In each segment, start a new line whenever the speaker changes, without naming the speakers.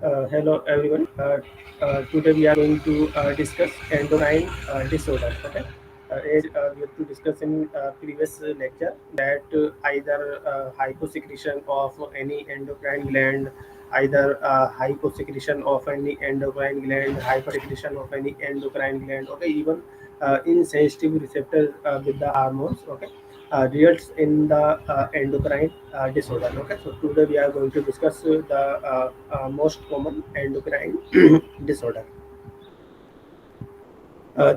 Hello everyone. Today we are going to discuss endocrine disorder. Okay. As we have to discuss in previous lecture that either hyposecretion of any endocrine gland, either hyposecretion of any endocrine gland, hypersecretion of any endocrine gland. Okay. Even insensitive receptors with the hormones. Okay, results in the endocrine disorder. Okay, so today we are going to discuss the most common endocrine disorder.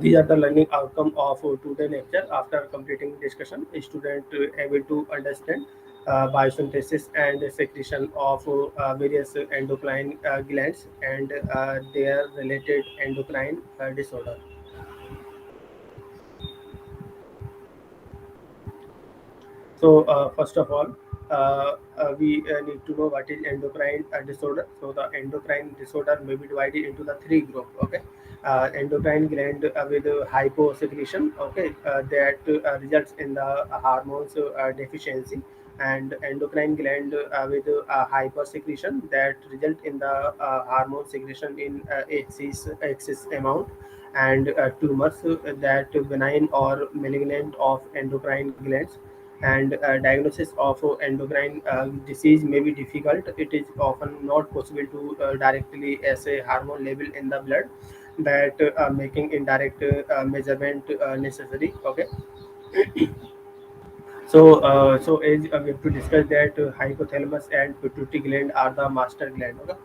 These are the learning outcome of today lecture. After completing discussion, a student able to understand biosynthesis and secretion of various endocrine glands and their related endocrine disorder. So, first of all, we need to know what is endocrine disorder. So, the endocrine disorder may be divided into the three groups. Okay, endocrine gland with hyposecretion. Okay, that results in the hormones deficiency, and endocrine gland with hypersecretion that result in the hormone secretion in excess amount, and tumors that benign or malignant of endocrine glands, and diagnosis of endocrine disease may be difficult. It is often not possible to directly assay hormone level in the blood, that making indirect measurement necessary. Okay, so as we have to discuss that hypothalamus and pituitary gland are the master gland. Okay,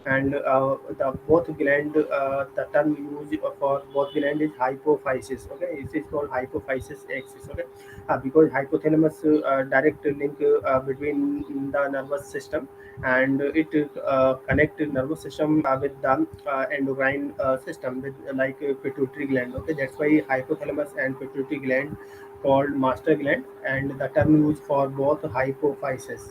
and the both gland, the term used for both gland is hypophysis. Okay, it is called hypophysis axis. Okay, because hypothalamus direct link between the nervous system, and it connect nervous system with the endocrine system with like pituitary gland. Okay, that's why hypothalamus and pituitary gland called master gland, and the term used for both hypophysis.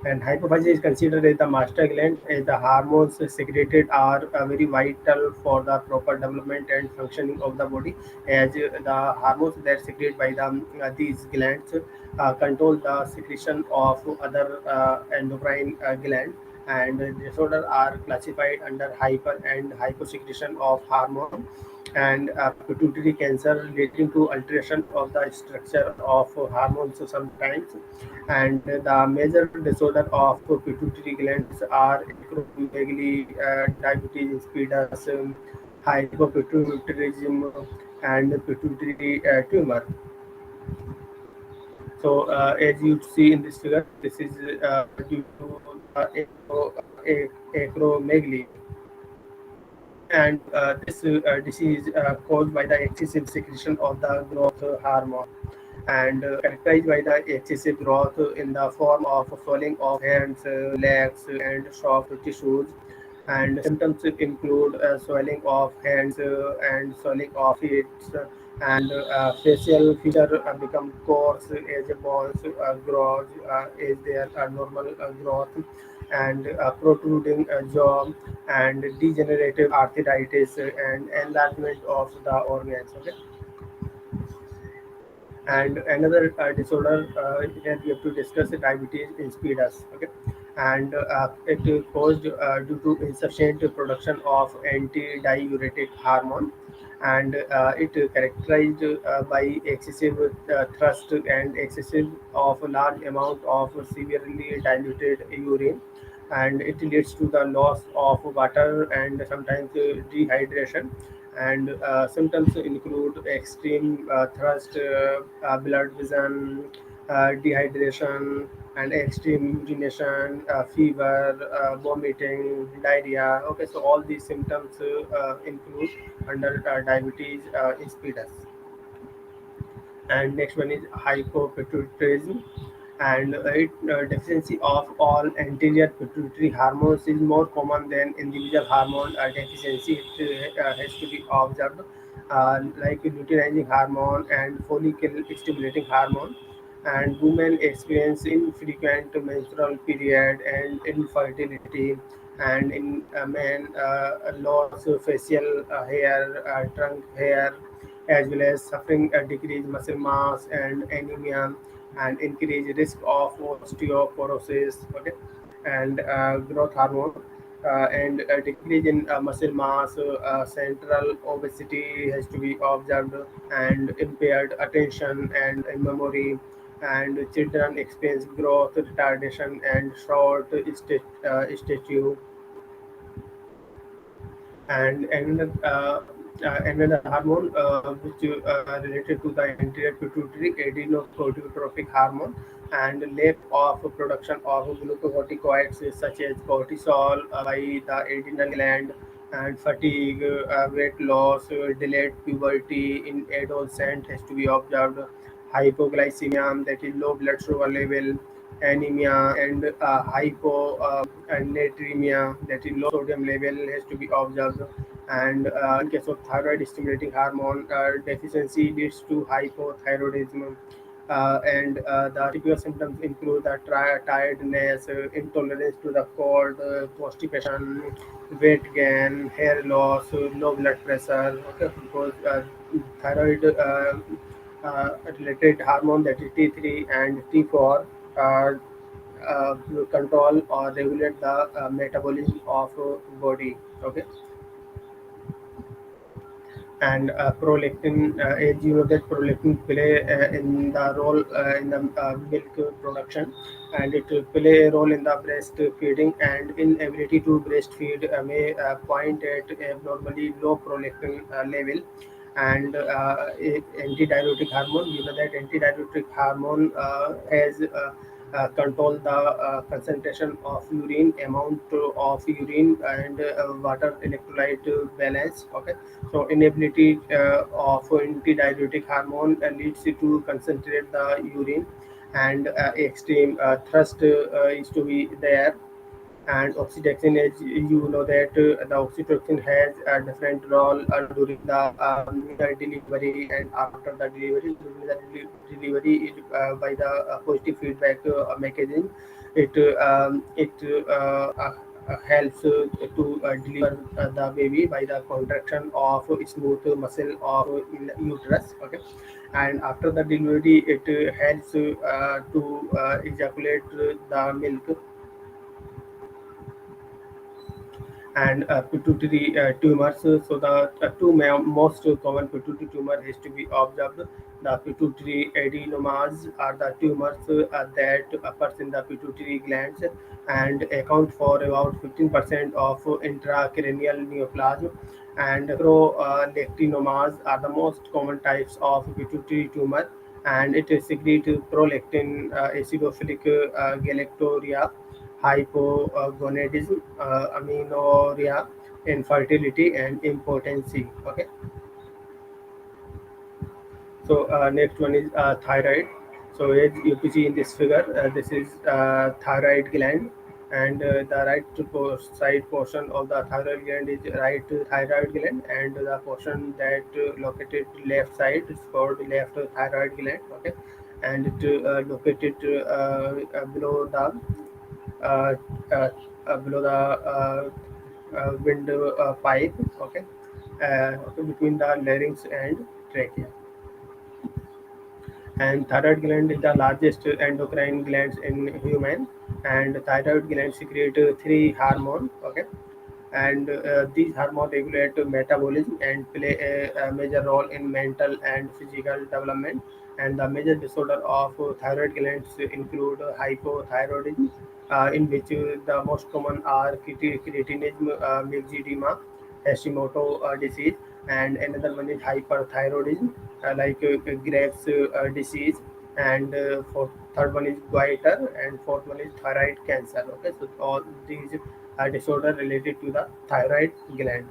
And hypophysis is considered as the master gland, as the hormones secreted are very vital for the proper development and functioning of the body, as the hormones that secreted by these glands control the secretion of other endocrine gland, and disorder are classified under hyper and hyposecretion of hormone, and pituitary cancer leading to alteration of the structure of hormones sometimes. And the major disorder of pituitary glands are acromegaly, diabetes insipidus, hypopituitarism, and pituitary tumor. So, as you see in this figure, this is due to acromegaly, and this disease caused by the excessive secretion of the growth hormone, and characterized by the excessive growth in the form of swelling of hands, legs, and soft tissues. And symptoms include swelling of hands and swelling of feet, and facial feature become coarse as bones grows as their normal growth, and protruding jaw, and degenerative arthritis, and enlargement of the organs. Okay, and another disorder that we have to discuss is diabetes insipidus. Okay, and it caused due to insufficient production of anti-diuretic hormone, and it characterized by excessive thrust and excessive of a large amount of severely diluted urine, and it leads to the loss of water and sometimes dehydration. And symptoms include extreme thirst, blood vision, dehydration, and extreme urination, fever, vomiting, diarrhea. Okay, so all these symptoms include under diabetes insipidus. And next one is hypopituitarism, and deficiency of all anterior pituitary hormones is more common than individual hormone deficiency. It has to be observed, like luteinizing hormone and follicle stimulating hormone. And women experience infrequent menstrual period and infertility, and in men loss of facial hair, trunk hair, as well as suffering decreased muscle mass and anemia, and increased risk of osteoporosis. Okay, and growth hormone. and decrease in muscle mass, central obesity has to be observed, and impaired attention and memory, and children experience growth retardation and short stature. And another hormone which related to the anterior pituitary adrenocorticotropic hormone, and lack of production of glucocorticoids such as cortisol by the adrenal gland, and fatigue, weight loss, delayed puberty in adolescent has to be observed, hypoglycemia, that is low blood sugar level, anemia, and hyponatremia, that is low sodium level has to be observed. And in case of thyroid stimulating hormone deficiency leads to hypothyroidism. And the typical symptoms include the tiredness, intolerance to the cold, constipation, weight gain, hair loss, low blood pressure. Okay, because thyroid related hormone, that is T3 and T4, uh, uh, control or regulate the metabolism of body. Okay, and prolactin, as you know that prolactin play in the role in the milk production, and it will play a role in the breastfeeding, and inability to breastfeed may point at abnormally low prolactin level. And antidiuretic hormone, you know that antidiuretic hormone has control the concentration of urine, amount of urine, and water electrolyte balance. Okay, so inability of antidiuretic hormone leads to concentrate the urine, and extreme thrust is to be there. And oxytocin, as you know that the oxytocin has a different role during the delivery and after the delivery. During the delivery, by the positive feedback mechanism, it helps to deliver the baby by the contraction of smooth muscle of uterus. Okay, and after the delivery, it helps to ejaculate the milk. And pituitary tumors. So the two most common pituitary tumor is to be observed. The pituitary adenomas are the tumors that occurs in the pituitary glands and account for about 15% of intracranial neoplasm. And prolactinomas are the most common types of pituitary tumor, and it is secrete prolactin, acidophilic galactorrhea, hypogonadism, amenorrhea, infertility, and impotency. Okay, so next one is thyroid. So as you can see in this figure, this is thyroid gland, and the side portion of the thyroid gland is right thyroid gland, and the portion that located left side is called left thyroid gland. Okay, and it located below the uh, uh, below the wind pipe. Okay, okay, between the larynx and trachea. And thyroid gland is the largest endocrine glands in human, and thyroid gland secrete three hormone. Okay, and these hormones regulate metabolism and play a major role in mental and physical development. And the major disorder of thyroid glands include hypothyroidism, in which the most common are cretinism, myxedema, Hashimoto disease, and another one is hyperthyroidism, like Graves disease, and third one is goiter, and fourth one is thyroid cancer. Okay, so all these disorder related to the thyroid gland.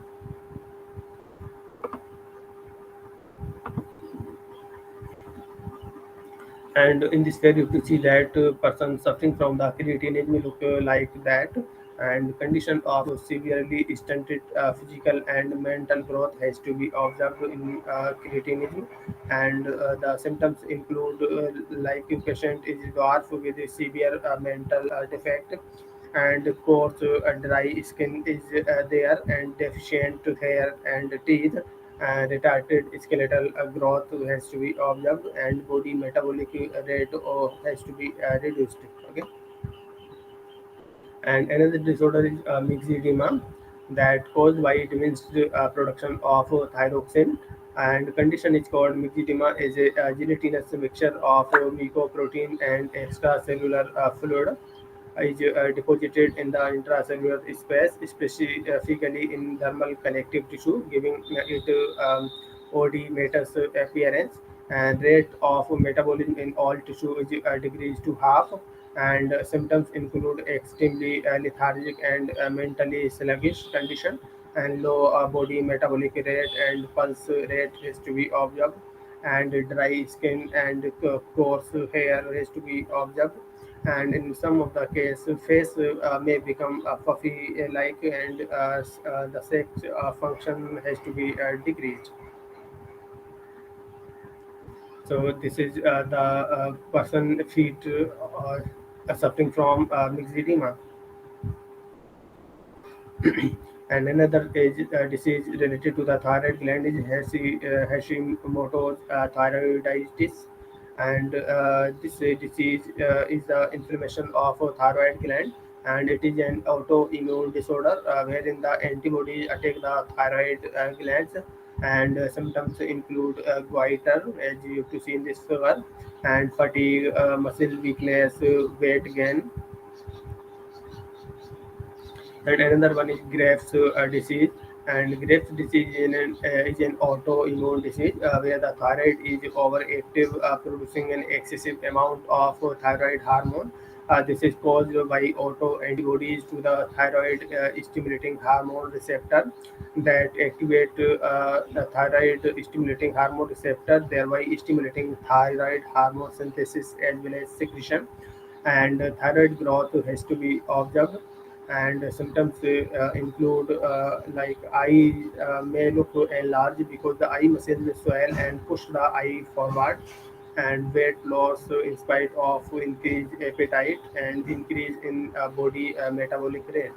And in this way, you can see that person suffering from the cretinism look like that, and condition of severely stunted physical and mental growth has to be observed in cretinism. And the symptoms include like a patient is dwarf with a severe mental defect, and coarse dry skin is there, and deficient hair and teeth, and retarded skeletal growth has to be observed, and body metabolic rate has to be reduced. Okay, And another disorder is myxedema, that caused by diminished production of thyroxine. And condition is called myxedema, is a gelatinous mixture of mucoprotein and extracellular fluid is deposited in the intracellular space, specifically in dermal connective tissue, giving it oedematous appearance. And rate of metabolism in all tissue is decreased to half. And symptoms include extremely lethargic and mentally sluggish condition, and low body metabolic rate and pulse rate is to be observed, and dry skin and coarse hair is to be observed. And in some of the cases, face may become puffy like, and the sex function has to be decreased. So this is the person feet suffering from myxedema. And another is disease related to the thyroid gland is Hashimoto's thyroiditis. And this disease is the inflammation of a thyroid gland, and it is an autoimmune disorder wherein the antibodies attack the thyroid glands. And symptoms include goiter, as you have to see in this figure, and fatigue, muscle weakness, weight gain. And another one is Graves' disease. And Graves' disease is an autoimmune disease where the thyroid is overactive, producing an excessive amount of thyroid hormone. This is caused by autoantibodies to the thyroid stimulating hormone receptor that activate the thyroid stimulating hormone receptor, thereby stimulating thyroid hormone synthesis as well as secretion. And thyroid growth has to be observed. And symptoms include like eye may look enlarged because the eye muscles will swell and push the eye forward. And weight loss in spite of increased appetite and increase in body metabolic rate.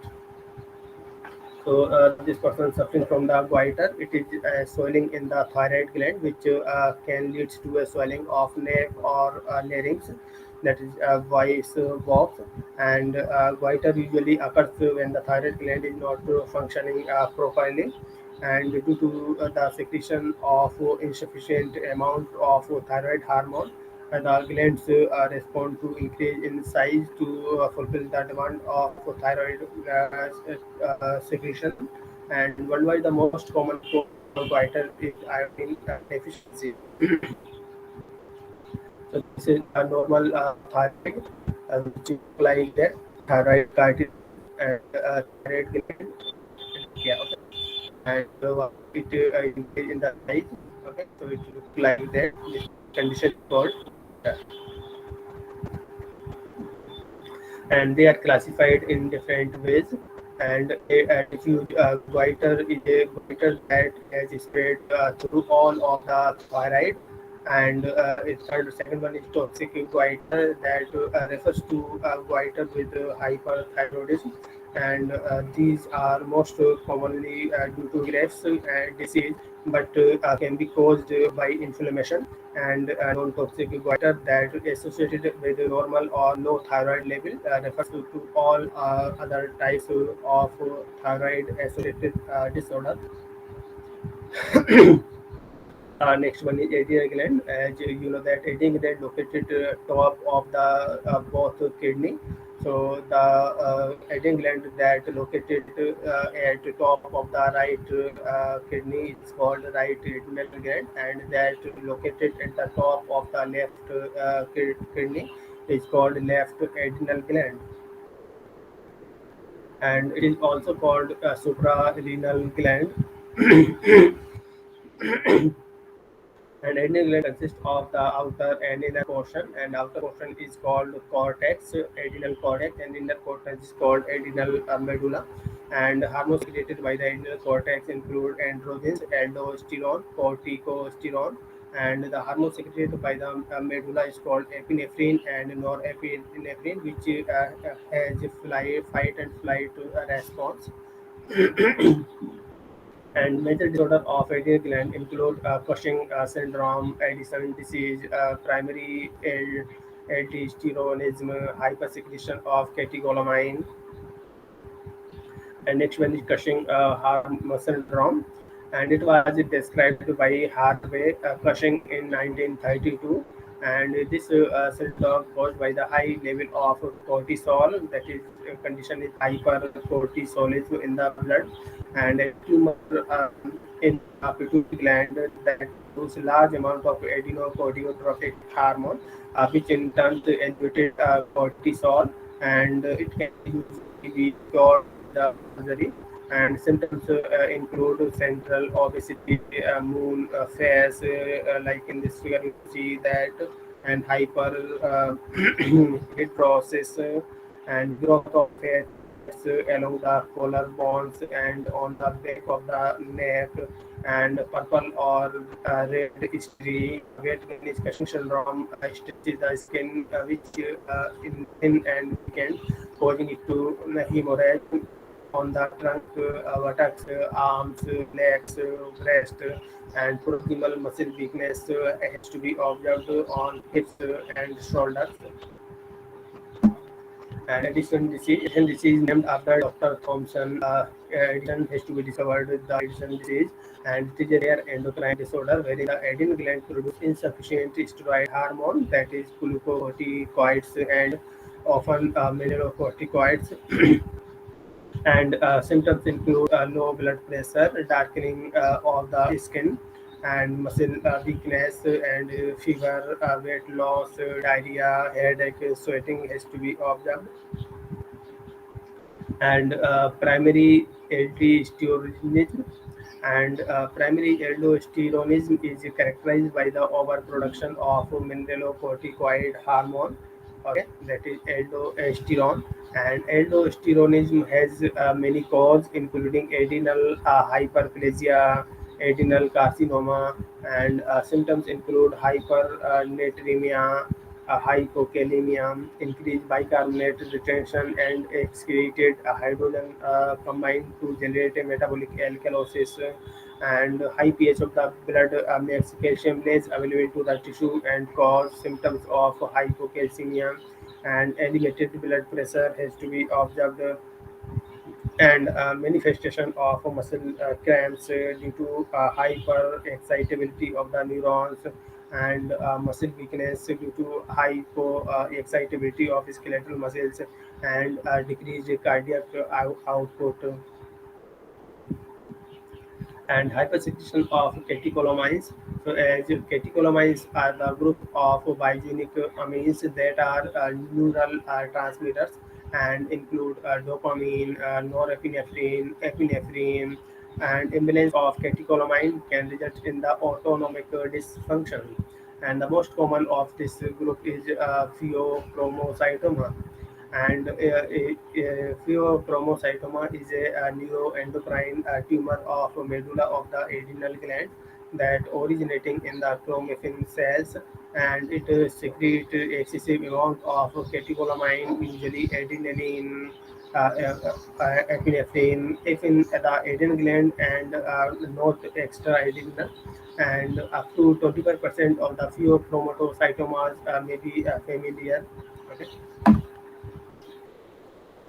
So this person suffering from the goiter, it is swelling in the thyroid gland, which can lead to a swelling of neck or larynx, that is voice box. And goiter usually occurs when the thyroid gland is not functioning properly, and due to the secretion of insufficient amount of thyroid hormone, the glands respond to increase in size to fulfill the demand of thyroid secretion. And worldwide, the most common cause of goiter is iodine deficiency. So this is a normal thyroid, which look like that thyroid cartilage and thyroid gland. Yeah, okay. And it increase in the size. Okay, so it look like that. This condition is called. uh, and they are classified in different ways. And a diffuse goiter is a goiter that has spread through all of the thyroid. And second one is toxic goiter, that refers to goiter with hyperthyroidism. And these are most commonly due to Graves' disease, but can be caused by inflammation. And non-toxic goiter that is associated with normal or low thyroid level refers to all other types of thyroid associated disorder. Next one is adrenal gland. As you know that adrenal gland located top of the both kidney. So the adrenal gland that located at the top of the right kidney is called right adrenal gland, and that located at the top of the left kidney is called left adrenal gland. And it is also called suprarenal gland. And adrenal gland consists of the outer and inner portion, and outer portion is called cortex, adrenal cortex, and inner cortex is called adrenal medulla. And hormones secreted by the adrenal cortex include androgens, aldosterone, corticosterone. And the hormone secreted by the medulla is called epinephrine and norepinephrine, which has fight and flight response. And major disorder of adrenal gland include Cushing syndrome, Addison disease, primary aldosteronism, hypersecretion of catecholamine. And next one is Cushing Harmon syndrome, and it was described by Harvey Cushing in 1932. And this syndrome caused by the high level of cortisol, that is condition is hypercortisolism in the blood, and a tumor in the pituitary gland that produce large amount of adenocorticotropic hormone, which in turn elevated cortisol, and it can usually be cured by the surgery. And symptoms include central obesity, moon face, like in this figure you see that, and hyper hydrosis, and growth of fats along the collarbones and on the back of the neck, and purple or red streak. Weight gain is Cushing syndrome, stretches the skin, which in thin and weakened, causing it to hemorrhage on the trunk, buttocks, arms, legs, breast, and proximal muscle weakness has to be observed on hips and shoulders. And Edison disease named after Dr. Thomson. Edison has to be discovered with the Edison disease, and it is a rare endocrine disorder wherein the adrenal gland produces insufficient steroid hormone, that is glucocorticoids and often mineralocorticoids. And symptoms include low blood pressure, darkening of the skin, and muscle weakness, and fever, weight loss, diarrhea, headache, sweating has to be observed. And primary aldosteronism, and primary aldosteronism is characterized by the overproduction of mineralocorticoid hormone, okay, that is aldosterone. And aldosteronism has many causes including adrenal hyperplasia, adrenal carcinoma, and symptoms include hypernatremia, hypokalemia, increased bicarbonate retention, and excreted hydrogen combined to generate a metabolic alkalosis, and high pH of the blood makes calcium less available to the tissue and cause symptoms of hypocalcemia, and elevated blood pressure has to be observed, and manifestation of muscle cramps due to hyper excitability of the neurons, and muscle weakness due to hypo excitability of skeletal muscles, and decreased cardiac output, and hypersecretion of catecholamines. So, as catecholamines are the group of biogenic amines that are neural transmitters and include dopamine, norepinephrine, epinephrine, and imbalance of catecholamine can result in the autonomic dysfunction. And the most common of this group is pheochromocytoma, and pheochromocytoma is a neuroendocrine tumor of medulla of the adrenal gland that originating in the chromaffin cells, and it secretes excessive amount of catecholamine, usually adrenaline, epinephrine, if in the adrenal gland, and not extra adrenal. And up to 25% of the pheochromocytomas may be familiar. Okay.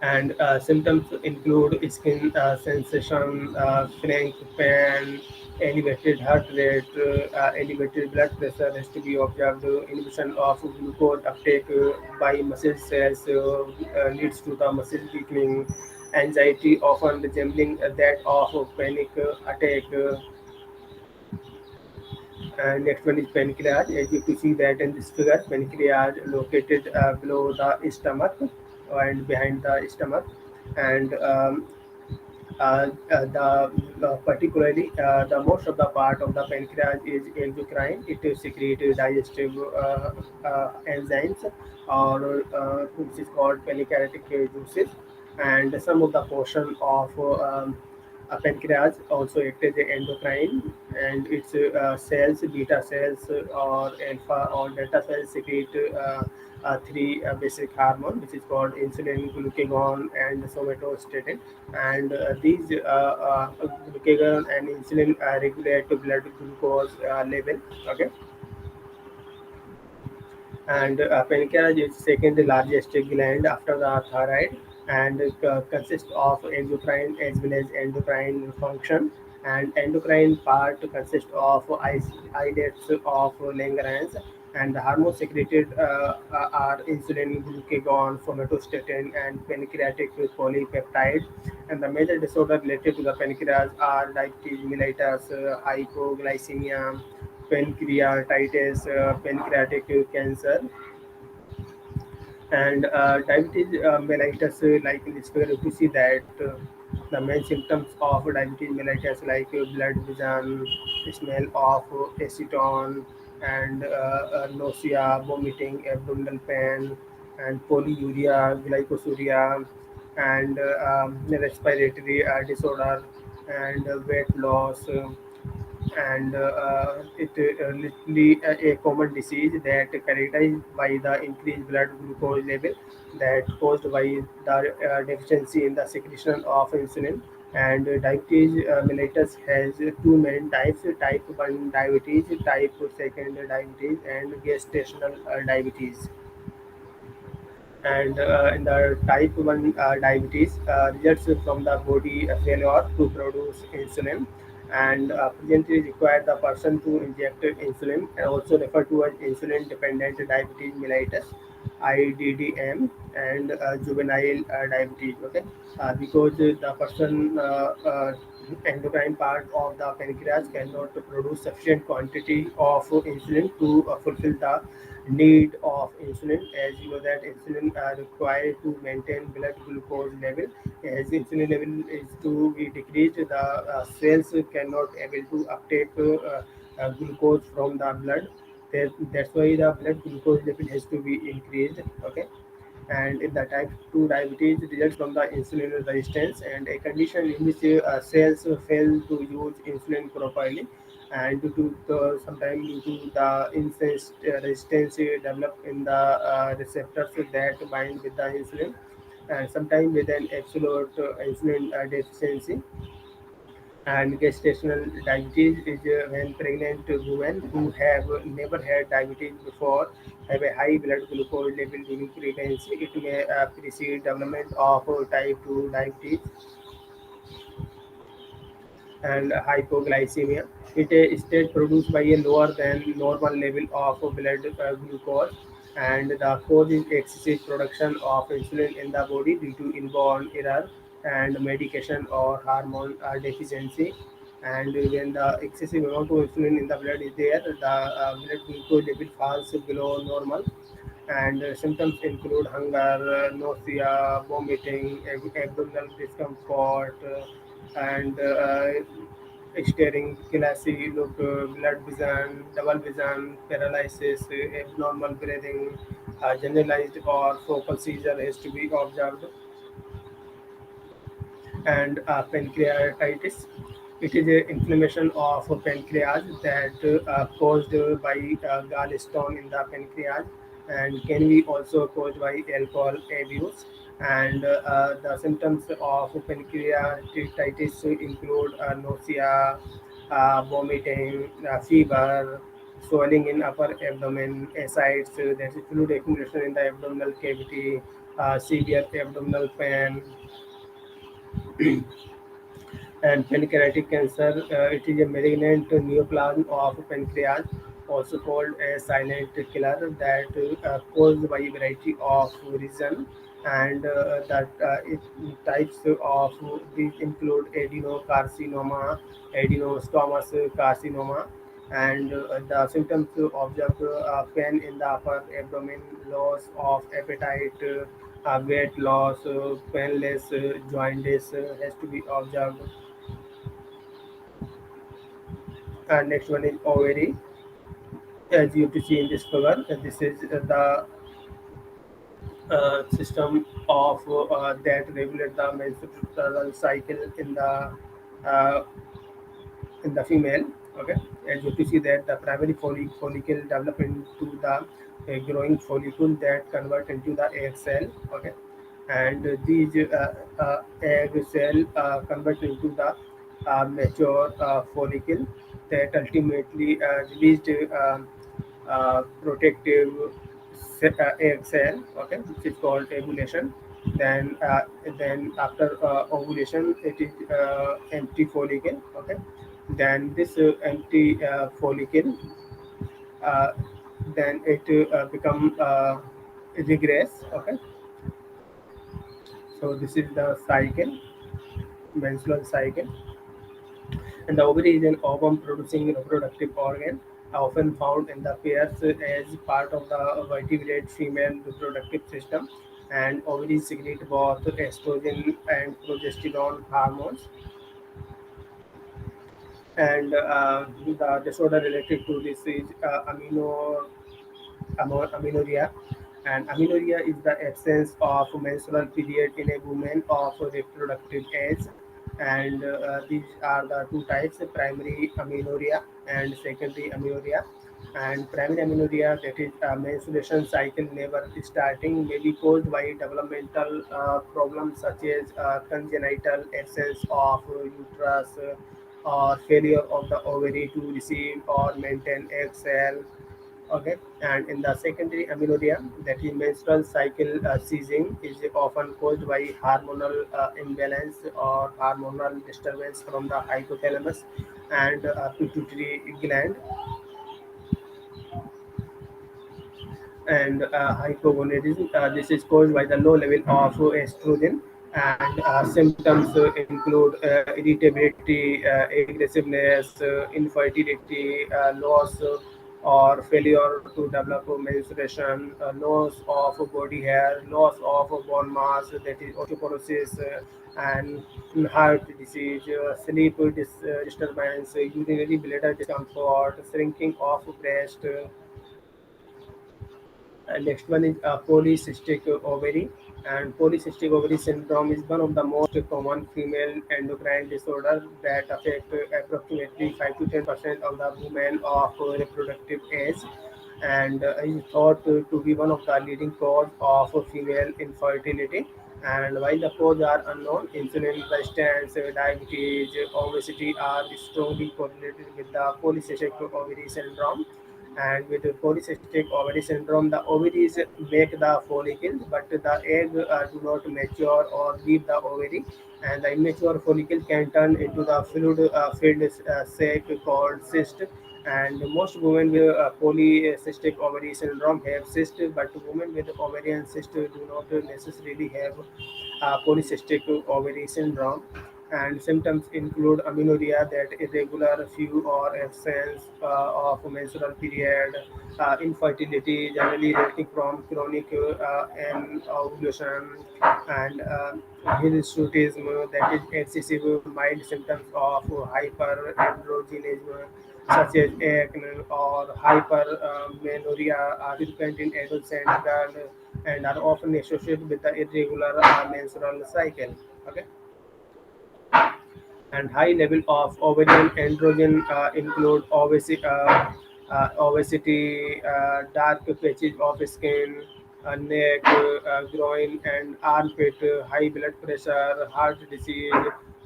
And symptoms include skin sensation, crank pain, elevated heart rate, elevated blood pressure has to be observed, inhibition of glucose uptake by muscle cells leads to the muscle weakening, anxiety often resembling that of a panic attack. And next one is pancreas. As you can see that in this figure, pancreas located below the stomach and behind the stomach, and particularly the most of the part of the pancreas is endocrine. It secretes digestive enzymes, or which is called pancreatic juices, and some of the portion of pancreas also act as a endocrine, and its cells, beta cells or alpha or delta cells secrete three basic hormone, which is called insulin, glucagon, and somatostatin. And these glucagon and insulin regulate blood glucose level. Okay. And pancreas is second largest gland after the thyroid, and consists of exocrine as well as endocrine function. And endocrine part consists of islets of Langerhans, and the hormones secreted are insulin, glucagon, somatostatin, and pancreatic polypeptide. And the major disorder related to the pancreas are diabetes mellitus, hypoglycemia, pancreatitis, pancreatic cancer, and diabetes mellitus, like in this figure, you see that the main symptoms of diabetes mellitus like blood vision, smell of acetone, and nausea, vomiting, abdominal pain, and polyuria, glycosuria, and respiratory disorder, and weight loss. And it literally a common disease that characterized by the increased blood glucose level that caused by the deficiency in the secretion of insulin. And diabetes mellitus has two main types: type 1 diabetes, type 2 diabetes, and gestational diabetes. And in the type 1 diabetes results from the body failure to produce insulin, and presently require the person to inject insulin, and also referred to as insulin dependent diabetes mellitus, IDDM, and juvenile diabetes. Okay, because the person endocrine part of the pancreas cannot produce sufficient quantity of insulin to fulfill the need of insulin. As you know that insulin are required to maintain blood glucose level. As insulin level is to be decreased, the cells cannot able to uptake glucose from the blood. That's why the blood glucose level has to be increased. Okay, and in the type 2 diabetes results from the insulin resistance, and a condition in which cells fail to use insulin properly, and due to the sometimes due to the resistance developed in the receptors that bind with the insulin, and sometimes with an absolute insulin deficiency. And gestational diabetes is when pregnant women who have never had diabetes before have a high blood glucose level during pregnancy. It may precede development of type 2 diabetes and hypoglycemia. It is a state produced by a lower than normal level of blood glucose, and the cause is excessive production of insulin in the body due to inborn error and medication or hormone deficiency. And when the excessive amount of insulin in the blood is there, the blood glucose level falls below normal, and symptoms include hunger, nausea, vomiting, abdominal discomfort, and staring, glassy look, blood vision, double vision, paralysis, abnormal breathing, generalized or focal seizure has to be observed. And pancreatitis. It is an inflammation of pancreas that caused by gallstone in the pancreas, and can be also caused by alcohol abuse. And the symptoms of pancreatitis include nausea, vomiting, fever, swelling in upper abdomen, ascites, there's fluid accumulation in the abdominal cavity, severe abdominal pain, and pancreatic cancer. It is a malignant neoplasm of pancreas, also called a silent killer, that caused by a variety of reasons. And that types of these include adenocarcinoma, adenostomos carcinoma, and the symptoms observed pain in the upper abdomen, loss of appetite, weight loss, painless jaundice has to be observed. And next one is ovary. As you have to see in this figure, this is the system of that regulate the menstrual cycle uh, in the female. Okay, as you can see that the primary follicle develop into the growing follicle that convert into the egg cell. Okay, and these egg cell convert into the mature follicle that ultimately released protective egg cell. Okay, which is called ovulation. Then then after ovulation, it is empty follicle. Okay. Then this empty follicle, uh, then it become regress. Okay. So this is the cycle, menstrual cycle. And the ovary is an ovum-producing reproductive organ, often found in the pairs as part of the vertebrate female reproductive system. And ovaries secrete both estrogen and progesterone hormones. And the disorder related to this is amenorrhea. And amenorrhea is the absence of menstrual period in a woman of reproductive age. And these are the two types: primary amenorrhea and secondary amenorrhea. And primary amenorrhea, that is menstruation cycle never starting, may be caused by developmental problems such as congenital absence of uterus, or failure of the ovary to receive or maintain egg cell. Okay, and in the secondary amenorrhea, that is menstrual cycle ceasing, is often caused by hormonal imbalance or hormonal disturbance from the hypothalamus and pituitary gland. And hypogonadism. This is caused by the low level of estrogen, and symptoms include irritability, aggressiveness, infertility, loss or failure to develop menstruation, loss of body hair, loss of bone mass, that is osteoporosis, and heart disease, sleep disturbance, urinary bladder discomfort, shrinking of breast. Next one is polycystic ovary. And polycystic ovary syndrome is one of the most common female endocrine disorders that affect approximately 5 to 10% of the women of reproductive age, and is thought to be one of the leading cause of female infertility. And while the causes are unknown, insulin resistance, diabetes, obesity are strongly correlated with the polycystic ovary syndrome. And with the polycystic ovary syndrome, the ovaries make the follicle, but the egg do not mature or leave the ovary, and the immature follicle can turn into the filled sac called cyst. And most women with polycystic ovary syndrome have cyst, but women with ovarian cyst do not necessarily have polycystic ovary syndrome. And symptoms include amenorrhea, that irregular few or absence of menstrual period, infertility generally resulting from chronic ovulation, and hirsutism, that is excessive mild symptoms of hyperandrogenism such as acne or hypermenorrhea, are frequent in adults and girls, and are often associated with the irregular menstrual cycle. Okay. And high level of ovarian androgen include obesity, dark patches of skin, neck, groin, and armpit, high blood pressure, heart disease,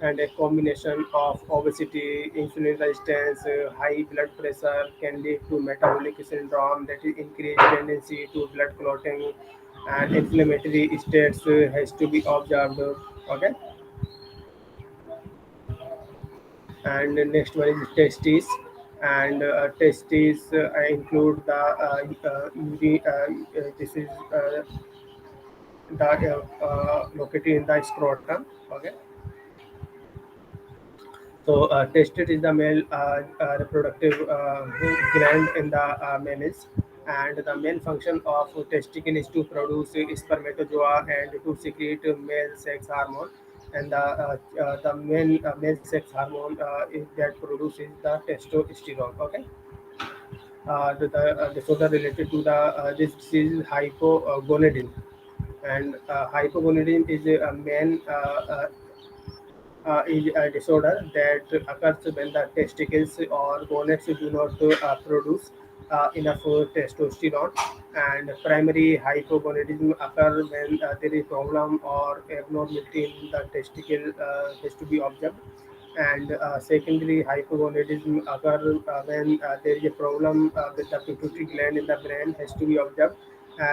and a combination of obesity, insulin resistance, high blood pressure can lead to metabolic syndrome, that is increased tendency to blood clotting, and inflammatory states has to be observed. Okay. And the next one is testes. And testes include the this is the located in the scrotum. Okay. So testis is the male reproductive gland in the males, and the main function of testicle is to produce spermatozoa and to secrete male sex hormone. And the male sex hormone is that produces the testosterone. Okay. The disorder related to the this disease is hypogonadism. And hypogonadism is a man is a disorder that occurs when the testicles or gonads do not produce enough testosterone. And primary hypogonadism occurs when there is problem or abnormality in the testicle has to be observed. And secondary hypogonadism occurs when there is a problem with the pituitary gland in the brain has to be observed.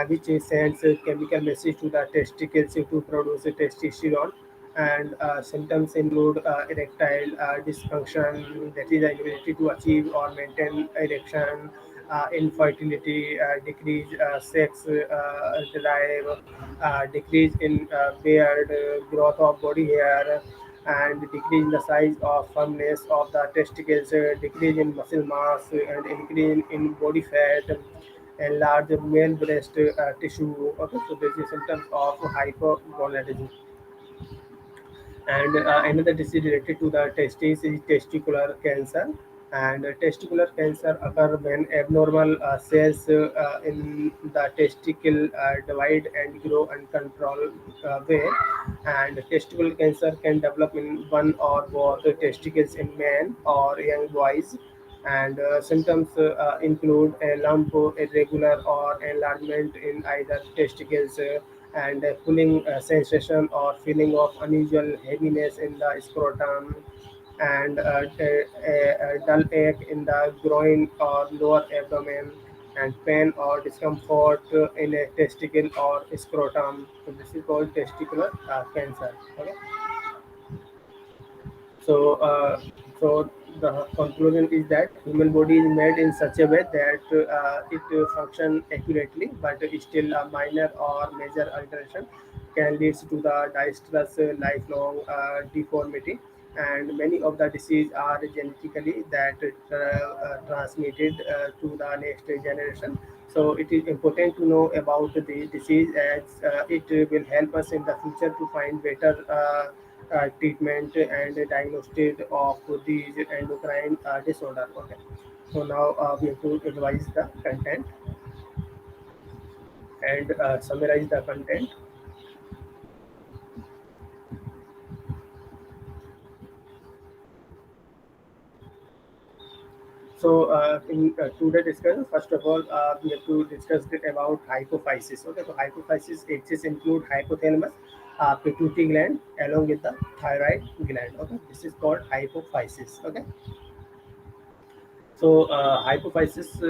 which sends a chemical message to the testicles to produce testosterone. And symptoms include erectile dysfunction, that is the inability to achieve or maintain erection, infertility, decrease sex drive, decrease in beard, growth of body hair, and decrease in the size of firmness of the testicles, decrease in muscle mass, and increase in body fat, and large male breast tissue. Okay, so this is symptoms of hypogonadism. And another disease related to the testes is testicular cancer. And testicular cancer occur when abnormal cells in the testicle divide and grow uncontrolled way. And testicular cancer can develop in one or both testicles in men or young boys. And symptoms include a lump, irregular or enlargement in either testicles, and a pulling sensation or feeling of unusual heaviness in the scrotum, and a dull ache in the groin or lower abdomen, and pain or discomfort in a testicle or scrotum. So this is called testicular cancer. Okay. So, so the conclusion is that human body is made in such a way that it function accurately, but still a minor or major alteration can lead to the disastrous lifelong deformity. And many of the diseases are genetically that transmitted to the next generation. So it is important to know about the disease, as it will help us in the future to find better treatment and diagnosis of these endocrine disorder. Okay. So now we have to revise the content and summarize the content. So in today's discussion, first of all, we have to discuss it about hypophysis. Okay, so hypophysis axis include hypothalamus, pituitary gland, along with the thyroid gland. Okay, this is called hypophysis. Okay. So hypophysis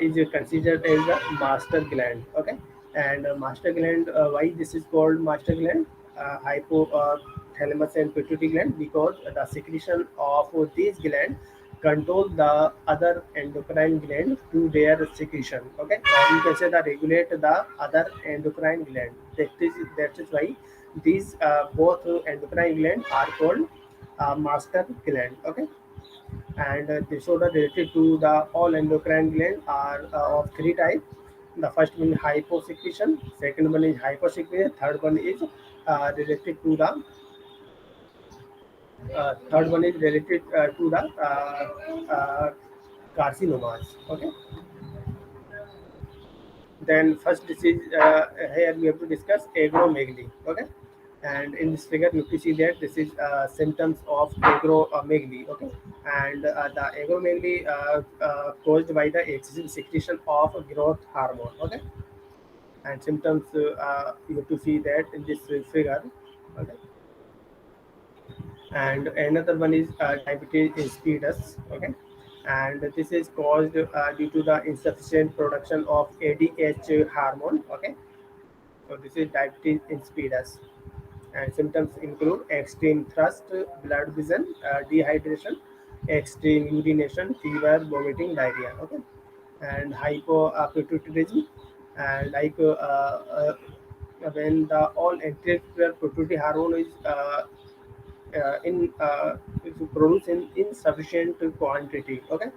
is considered as a master gland. Okay, and master gland. Why this is called master gland? Hypothalamus and pituitary gland, because the secretion of these gland control the other endocrine gland to their secretion. Okay, or you can say that regulate the other endocrine gland. That is why these both endocrine gland are called master gland. Okay, and disorder related to the all endocrine gland are of three types. The first one is hyposecretion, second one is hypersecretion, third one is related to the third one is related to the carcinomas. Okay. Then first disease, here we have to discuss agromegaly. Okay, and in this figure you can see that this is symptoms of agromegaly. Okay, and the agromegaly caused by the excessive secretion of growth hormone. Okay, and symptoms you have to see that in this figure. Okay, and another one is diabetes insipidus. Okay, and this is caused due to the insufficient production of ADH hormone. Okay, so this is diabetes insipidus, and symptoms include extreme thirst, blood vision, dehydration, extreme urination, fever, vomiting, diarrhea. Okay, and hypopituitarism, and when the all anterior pituitary hormone is produced in insufficient quantity. Okay,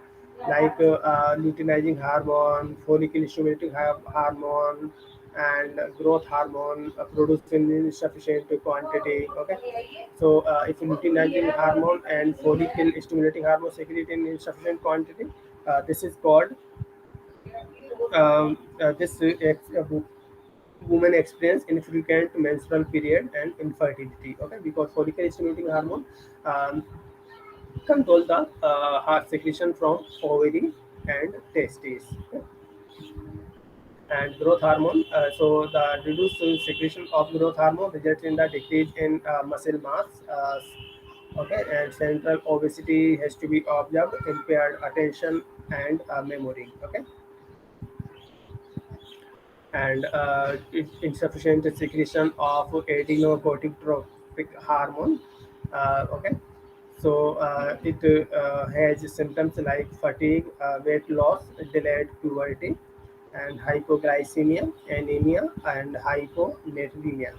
like luteinizing hormone, follicle stimulating hormone, and growth hormone produced in insufficient quantity. Okay, so if luteinizing hormone and follicle stimulating hormone secreted in insufficient quantity, this is called this women experience infrequent menstrual period and infertility. Okay, because follicle stimulating hormone um, control the heart secretion from ovary and testes. Okay? And growth hormone. So the reduced secretion of growth hormone results in the decrease in muscle mass. Okay, and central obesity has to be observed, impaired attention and memory. Okay, and insufficient secretion of adenocorticotropic hormone. Okay, so it has symptoms like fatigue, weight loss, delayed puberty, and hypoglycemia, anemia, and hyponatremia.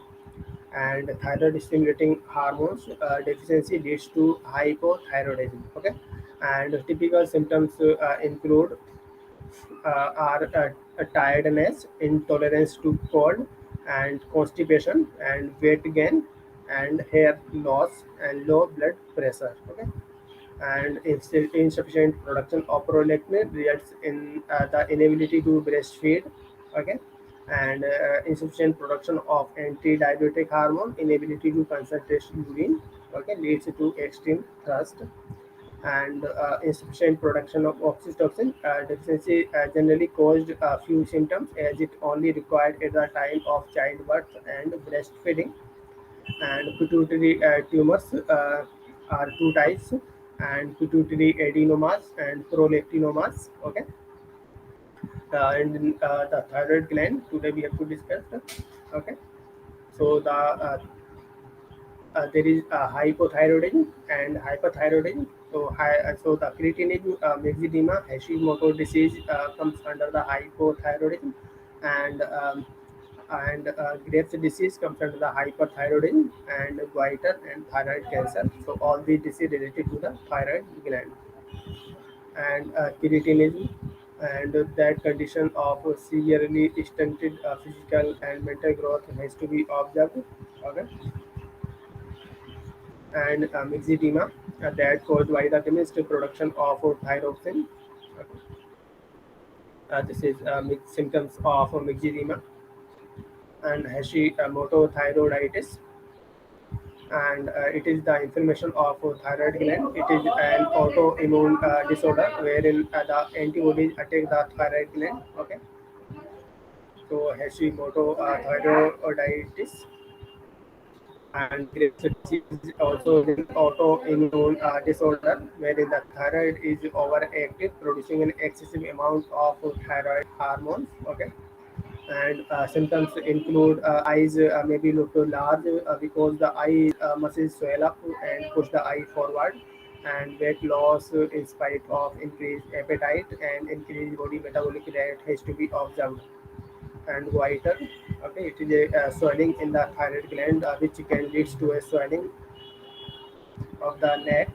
And thyroid stimulating hormones deficiency leads to hypothyroidism. Okay, and typical symptoms include are tiredness, intolerance to cold, and constipation, and weight gain, and hair loss, and low blood pressure. Okay, and insufficient production of prolactin results in the inability to breastfeed. Okay, and insufficient production of anti-diabetic hormone, inability to concentrate urine. Okay, leads to extreme thirst, and insufficient production of oxytocin deficiency generally caused a few symptoms as it only required at the time of childbirth and breastfeeding. And pituitary tumors are two types, and pituitary adenomas and prolactinomas. Okay, and the thyroid gland today we have to discuss. Okay, so there is hypothyroidism and hyperthyroidism. So the creatinism, myxedema, Hashimoto disease comes under the hypothyroidism, and Graves' disease comes under the hyperthyroidism, and goiter and thyroid cancer. So all these disease related to the thyroid gland, and creatinism, and that condition of severely stunted physical and mental growth has to be observed. Okay, and myxedema, that caused by the diminished production of thyroxine. This is symptoms of myxedema, and Hashimoto thyroiditis, and it is the inflammation of thyroid gland. It is an autoimmune disorder wherein the antibodies attack the thyroid gland. Okay, so Hashimoto thyroiditis and Graves' disease also is an autoimmune disorder wherein the thyroid is overactive, producing an excessive amount of thyroid hormones. Okay, and symptoms include eyes maybe look large because the eye muscles swell up and push the eye forward, and weight loss in spite of increased appetite, and increased body metabolic rate has to be observed, and goiter. Okay, it is a swelling in the thyroid gland which can lead to a swelling of the neck.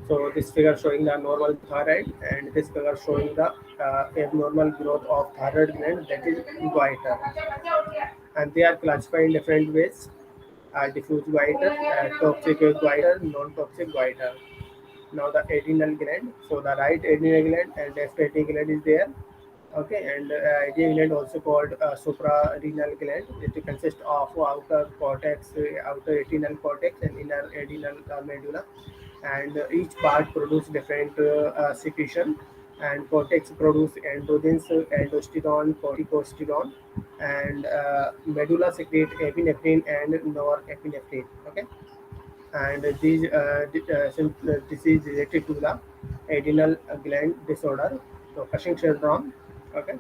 So this figure showing the normal thyroid, and this figure showing the abnormal growth of thyroid gland, that is goiter. And they are classified in different ways: diffuse goiter, toxic goiter, non-toxic goiter. Now the adrenal gland. So the right adrenal gland and left adrenal gland is there. Okay, and adrenal gland also called suprarenal gland. It consists of outer cortex, outer adrenal cortex, and inner adrenal medulla. And each part produce different secretion. And cortex produce androgens, aldosterone, corticosterone, and medulla secrete epinephrine and norepinephrine. Okay, and this is related to the adrenal gland disorder, so Cushing syndrome. Okay,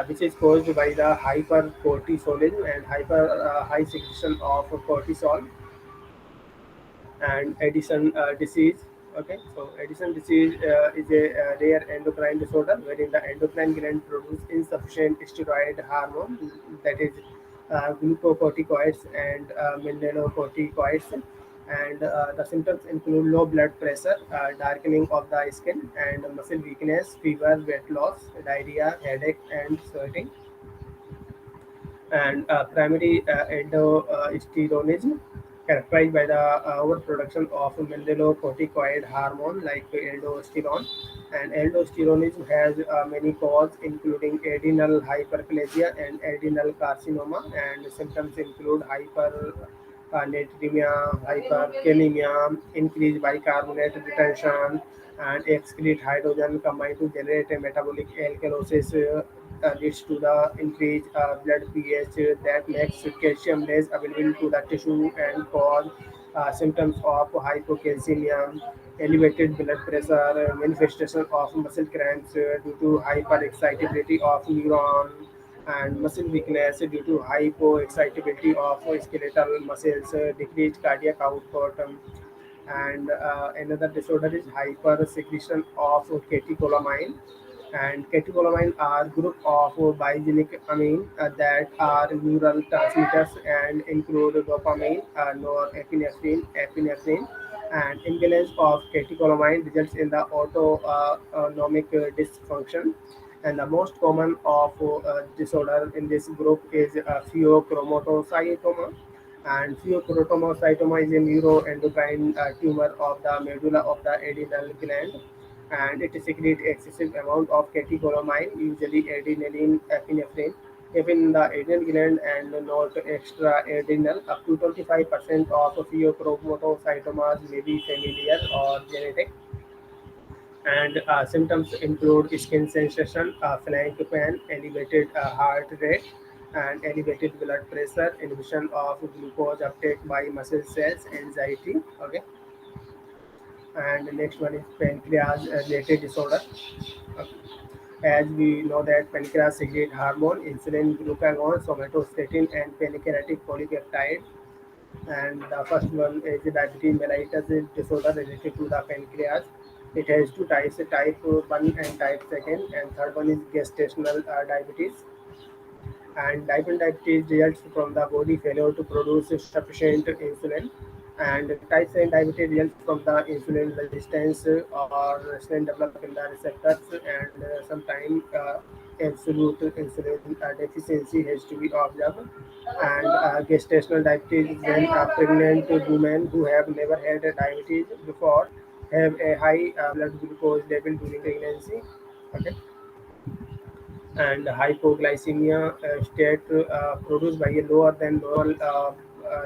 which is caused by the hypercortisolism and hyper high secretion of cortisol, and Addison disease. Okay, so Addison disease is a rare endocrine disorder wherein the endocrine gland produce insufficient steroid hormone, that is glucocorticoids and mineralocorticoids. And the symptoms include low blood pressure, darkening of the skin, and muscle weakness, fever, weight loss, diarrhea, headache, and sweating. And primary endosteronism, characterized by the overproduction of mineralocorticoid hormone like aldosterone. And aldosteronism has many causes, including adrenal hyperplasia and adrenal carcinoma. And symptoms include hypernatremia, hyperkalemia, increased bicarbonate retention, and excrete hydrogen combined to generate a metabolic alkalosis, leads to the increased blood pH that makes calcium less available to the tissue and cause symptoms of hypocalcemia, elevated blood pressure, manifestation of muscle cramps due to hyperexcitability of neuron, and muscle weakness due to hypoexcitability of skeletal muscles, decreased cardiac output, and another disorder is hypersecretion of catecholamine. And catecholamine are group of biogenic amine that are neural transmitters and include dopamine, norepinephrine, epinephrine. And imbalance of catecholamine results in the autonomic dysfunction. And the most common of disorder in this group is pheochromocytoma. And pheochromocytoma is a neuroendocrine tumor of the medulla of the adrenal gland, and it secretes excessive amount of catecholamine, usually adrenaline epinephrine, in the adrenal gland and not extra-adrenal. Up to 25% of pheochromocytomas may be familiar or genetic, and symptoms include skin sensation, flank pain, elevated heart rate, and elevated blood pressure, inhibition of glucose uptake by muscle cells, anxiety. Okay, and the next one is pancreas related disorder. Okay. As we know that pancreas secrete hormone, insulin, glucagon, somatostatin, and pancreatic polypeptide. And the first one is the diabetes mellitus disorder related to the pancreas. It has two types, type 1 and type 2, and third one is gestational diabetes. And diabetes results from the body failure to produce sufficient insulin. And type 2 diabetes results from the insulin resistance or resistance developed in the receptors, and sometimes absolute insulin deficiency has to be observed. And gestational diabetes is when a pregnant woman who have never had a diabetes before have a high blood glucose level during pregnancy. Okay. And hypoglycemia state produced by a lower than normal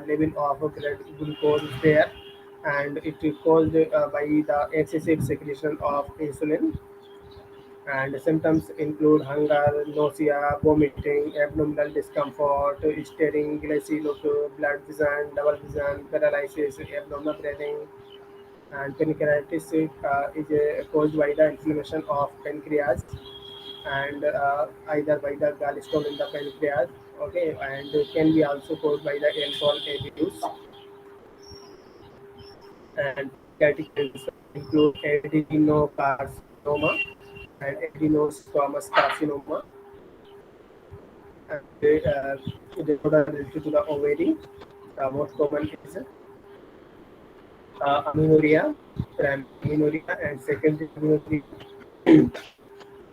level of blood glucose is there, and it is caused by the excessive secretion of insulin. And symptoms include hunger, nausea, vomiting, abdominal discomfort, stirring, glassy look, blood vision, double vision, paralysis, abdominal breathing. And pancreatitis is caused by the inflammation of pancreas, and either by the gallstone in the pancreas. Okay, and it can be also caused by the alcohol abuse. And pancreatic cancer include adenocarcinoma and adenosquamous carcinoma. And disorder related to the ovary. The most common is amenorrhea, primary amenorrhea, and secondary amenorrhea,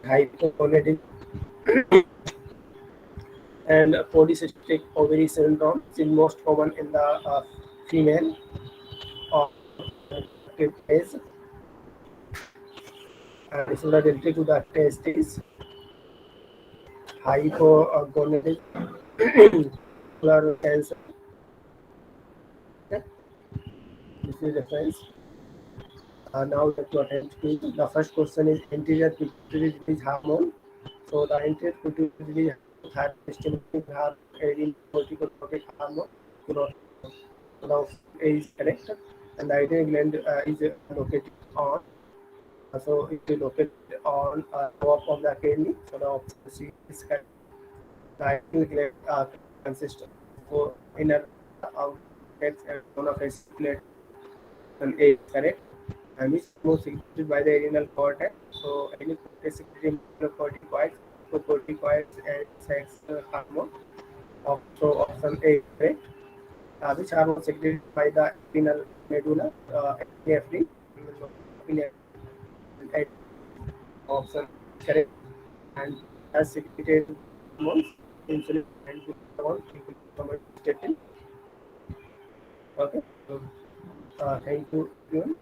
hypogonadism, and polycystic ovary syndrome is most common in the female of active age. Disorder related to the testes, hypogonadism, testicular cancer. Okay, this is reference. Now let me attend to the first question is anterior pituitary release hormone. So the anterior pituitary release hormone stimulating hormone, adrenocorticotropic hormone. So the option A is correct, and the adrenal gland is located on. So it is located on top of the kidney. So the option C is correct. The adrenal gland consists of inner outer and one of its plate, and A is correct. And which hormone secreted by the adrenal cortex. So adrenal cortex secreting corticoids, corticoids and sex hormone. So option A is correct. Which hormone secreted by the adrenal medulla? Epinephrine. Epinephrine. And option correct. And has secreted hormones, insulin and glucagon, somatostatin. Okay. So, thank you everyone.